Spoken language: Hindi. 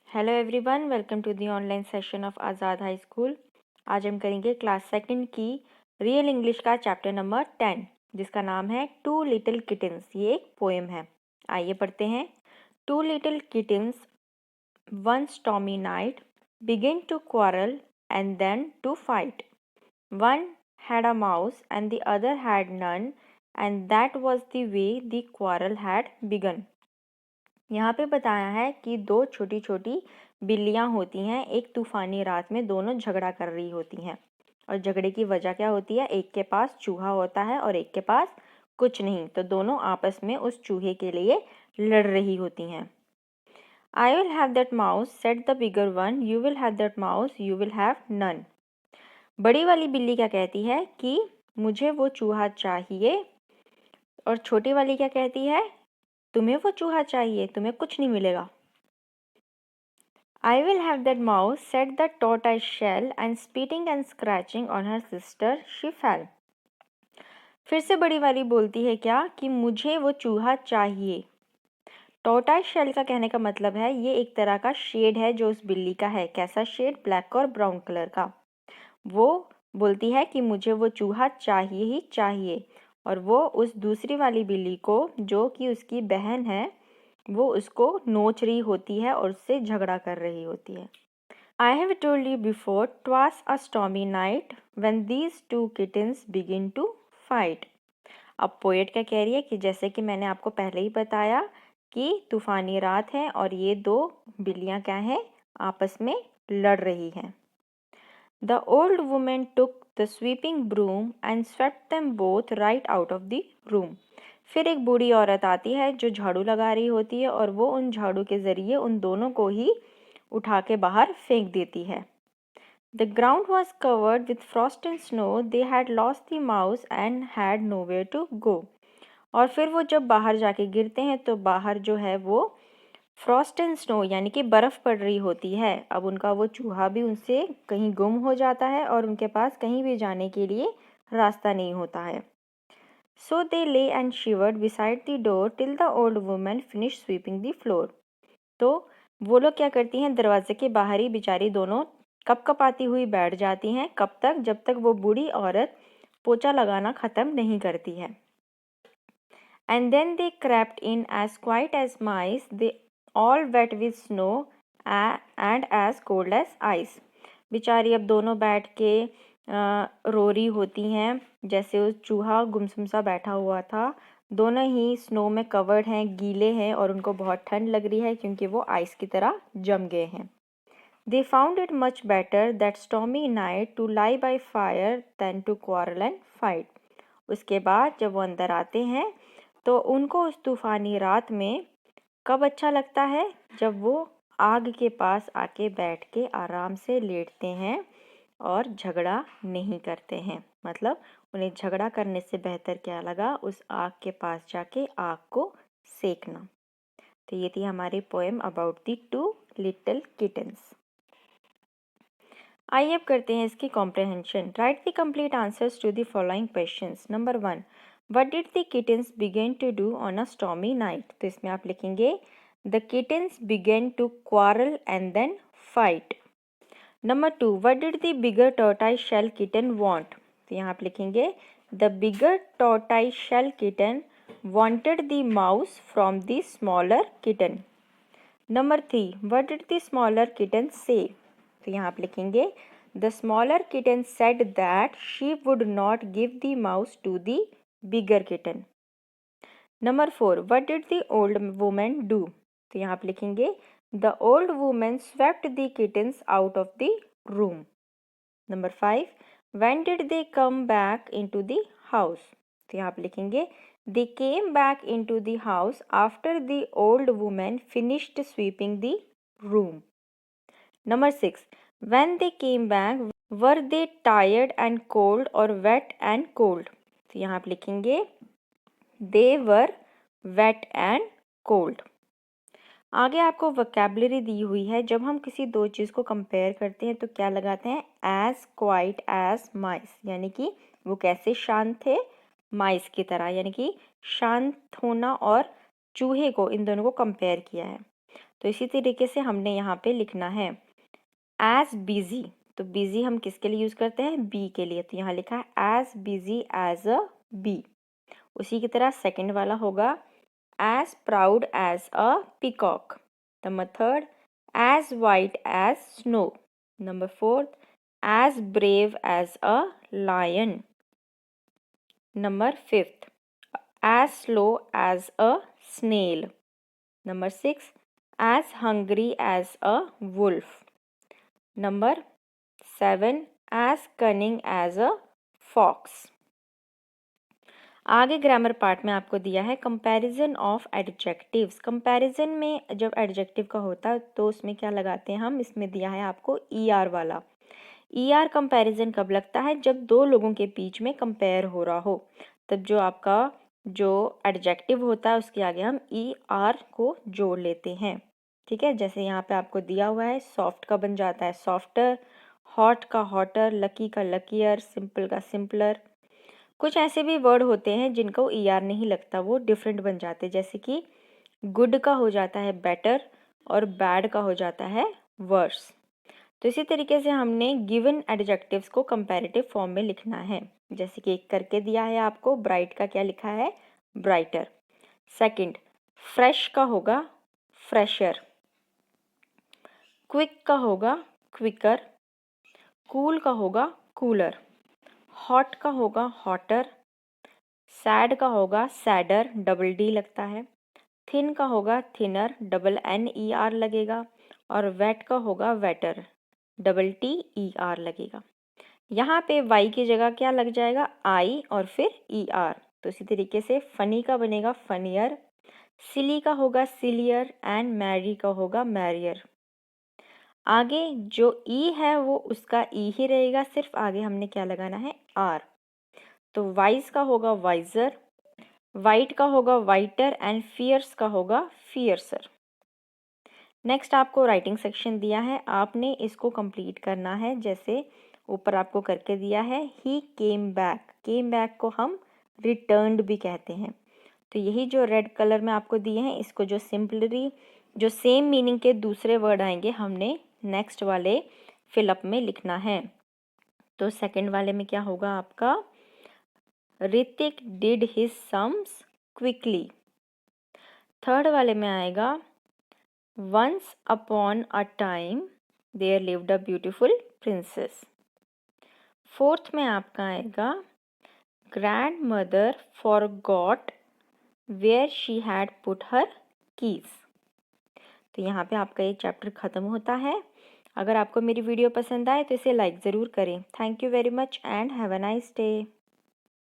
Hello everyone, welcome to the online session of Azad high school. आज हम करेंगे क्लास सेकंड की रियल इंग्लिश का चैप्टर नंबर 10, जिसका नाम है टू लिटिल किटन्स। ये एक पोएम है। आइए पढ़ते हैं। Two little kittens one stormy night begin to quarrel and then to fight. One had a mouse and the other had none, and that was the way the quarrel had begun. यहाँ पे बताया है कि दो छोटी छोटी बिल्लियाँ होती हैं। एक तूफानी रात में दोनों झगड़ा कर रही होती हैं, और झगड़े की वजह क्या होती है? एक के पास चूहा होता है और एक के पास कुछ नहीं, तो दोनों आपस में उस चूहे के लिए लड़ रही होती हैं। I will have that mouse, said the bigger one. You will have that mouse, you will have none. बड़ी वाली बिल्ली क्या कहती है कि मुझे वो चूहा चाहिए, और छोटी वाली क्या कहती है? तुम्हें वो चूहा चाहिए, तुम्हें कुछ नहीं मिलेगा। I will have that mouse, said the tortoise shell, and spitting and scratching on her sister, she fell. फिर से बड़ी वाली बोलती है क्या कि मुझे वो चूहा चाहिए। टोर्टाइस शेल का कहने का मतलब है ये एक तरह का शेड है जो उस बिल्ली का है। कैसा शेड? ब्लैक और ब्राउन कलर का। वो बोलती है कि मुझे वो चूहा चाहिए ही चाहिए, और वो उस दूसरी वाली बिल्ली को, जो कि उसकी बहन है, वो उसको नोच रही होती है और उससे झगड़ा कर रही होती है। I have told you before, 'twas a stormy night when these two kittens begin to fight. अब पोएट क्या कह रही है कि जैसे कि मैंने आपको पहले ही बताया कि तूफानी रात है और ये दो बिल्लियाँ क्या हैं? आपस में लड़ रही हैं। The old woman took the sweeping broom and swept them both right out of the room. फिर एक बूढ़ी औरत आती है जो झाड़ू लगा रही होती है, और वो उन झाड़ू के ज़रिए उन दोनों को ही उठा के बाहर फेंक देती है। The ground was covered with frost and snow. They had lost the mouse and had nowhere to go. और फिर वो जब बाहर जाके गिरते हैं तो बाहर जो है वो फ्रॉस्ट एंड स्नो यानी कि बर्फ़ पड़ रही होती है। अब उनका वो चूहा भी उनसे कहीं गुम हो जाता है और उनके पास कहीं भी जाने के लिए रास्ता नहीं होता है। So they lay and shivered beside the door till the old woman finished sweeping the floor. तो वो लोग क्या करती हैं? दरवाजे के बाहर ही बेचारी दोनों कपकपाती हुई बैठ जाती हैं। कब तक? जब तक वो बूढ़ी औरत पोछा लगाना ख़त्म नहीं करती है। And then they crept in as quiet as mice, they all wet with snow and as cold as ice. बेचारी अब दोनों बैठ के रो रही होती हैं, जैसे उस चूहा गुमसुम सा बैठा हुआ था। दोनों ही स्नो में कवर्ड हैं, गीले हैं, और उनको बहुत ठंड लग रही है क्योंकि वो आइस की तरह जम गए हैं। They found it much better that stormy night to lie by fire than to quarrel and fight. उसके बाद जब वो अंदर आते हैं तो उनको उस तूफानी रात में कब अच्छा लगता है? जब वो आग के पास आके बैठ के आराम से लेटते हैं और झगड़ा नहीं करते हैं। मतलब उन्हें झगड़ा करने से बेहतर क्या लगा? उस आग के पास जाके आग को सेकना। तो ये थी हमारी poem about the two little kittens. आइए अब करते हैं इसकी comprehension. Write the complete answers to the following questions. Number 1, what did the kittens begin to do on a stormy night? तो इसमें आप लिखेंगे the kittens began to quarrel and then fight. Number 2, what did the bigger tortoise shell kitten want? तो यहाँ आप लिखेंगे the bigger tortoise shell kitten wanted the mouse from the smaller kitten. Number 3, what did the smaller kitten say? तो यहाँ आप लिखेंगे the smaller kitten said that she would not give the mouse to the bigger kitten. Number 4, what did the old woman do? तो यहाँ आप लिखेंगे the old woman swept the kittens out of the room. Number 5, when did they come back into the house? तो यहाँ आप लिखेंगे they came back into the house after the old woman finished sweeping the room. Number 6, when they came back, were they tired and cold or wet and cold? तो यहाँ आप लिखेंगे they were wet and cold. आगे आपको वोकैबुलरी दी हुई है। जब हम किसी दो चीज़ को कंपेयर करते हैं तो क्या लगाते हैं? as quiet as mice, यानी कि वो कैसे शांत थे? माइस की तरह, यानी कि शांत होना और चूहे को, इन दोनों को कंपेयर किया है। तो इसी तरीके से हमने यहाँ पे लिखना है एज बिजी। तो बिजी हम किसके लिए यूज़ करते हैं? बी के लिए। तो यहाँ लिखा है as busy as a bee. उसी की तरह सेकंड वाला होगा as proud as a peacock. Number third as white as snow. Number fourth as brave as a lion. Number fifth as slow as a snail. Number six as hungry as a wolf. Number 7 as cunning as a fox। आगे ग्रामर पार्ट में आपको दिया है कंपैरिजन ऑफ एडजेक्टिव्स। कंपैरिजन में जब एडजेक्टिव का होता है तो उसमें क्या लगाते हैं हम? इसमें दिया है आपको ER वाला। ER कंपैरिजन कब लगता है? जब दो लोगों के बीच में कंपेयर हो रहा हो, तब जो आपका जो एडजेक्टिव होता है उसके आगे हम ER को जोड़ लेते हैं। ठीक है, जैसे यहाँ पे आपको दिया हुआ है सॉफ्ट का बन जाता है सॉफ्टर, हॉट का हॉटर, लकी का लकीयर, सिंपल का सिंपलर। कुछ ऐसे भी वर्ड होते हैं जिनको ER नहीं लगता, वो डिफरेंट बन जाते, जैसे कि गुड का हो जाता है बेटर और बैड का हो जाता है वर्स। तो इसी तरीके से हमने गिवन एडजेक्टिव्स को कंपैरेटिव फॉर्म में लिखना है। जैसे कि एक करके दिया है आपको, ब्राइट का क्या लिखा है? ब्राइटर। सेकंड फ्रेश का होगा फ्रेशर, क्विक का होगा क्विकर, कूल का होगा कूलर, हॉट का होगा हॉटर, सैड का होगा सैडर, डबल डी लगता है, थिन का होगा थिनर, डबल NER लगेगा, और वेट का होगा वेटर, डबल TER लगेगा। यहाँ पे वाई की जगह क्या लग जाएगा? आई और फिर ER। तो इसी तरीके से फनी का बनेगा फनियर, सिली का होगा सिलियर, एंड मैरी का होगा मैरियर। आगे जो ई है वो उसका ई ही रहेगा, सिर्फ आगे हमने क्या लगाना है? आर। तो वाइज का होगा वाइजर, वाइट का होगा वाइटर, एंड फियर्स का होगा फियर्सर। नेक्स्ट आपको राइटिंग सेक्शन दिया है, आपने इसको कंप्लीट करना है। जैसे ऊपर आपको करके दिया है ही केम बैक, केम बैक को हम रिटर्न्ड भी कहते हैं। तो यही जो रेड कलर में आपको दिए हैं, इसको जो सिंपलरी जो सेम मीनिंग के दूसरे वर्ड आएंगे हमने नेक्स्ट वाले फिलअप में लिखना है। तो सेकंड वाले में क्या होगा आपका? Hrithik did his sums quickly. Third वाले में आएगा once upon a time there lived a beautiful princess. Fourth में आपका आएगा grandmother forgot where she had put her keys. तो यहाँ पे आपका ये चैप्टर ख़त्म होता है। अगर आपको मेरी वीडियो पसंद आए तो इसे लाइक ज़रूर करें। Thank you very much and have a nice day.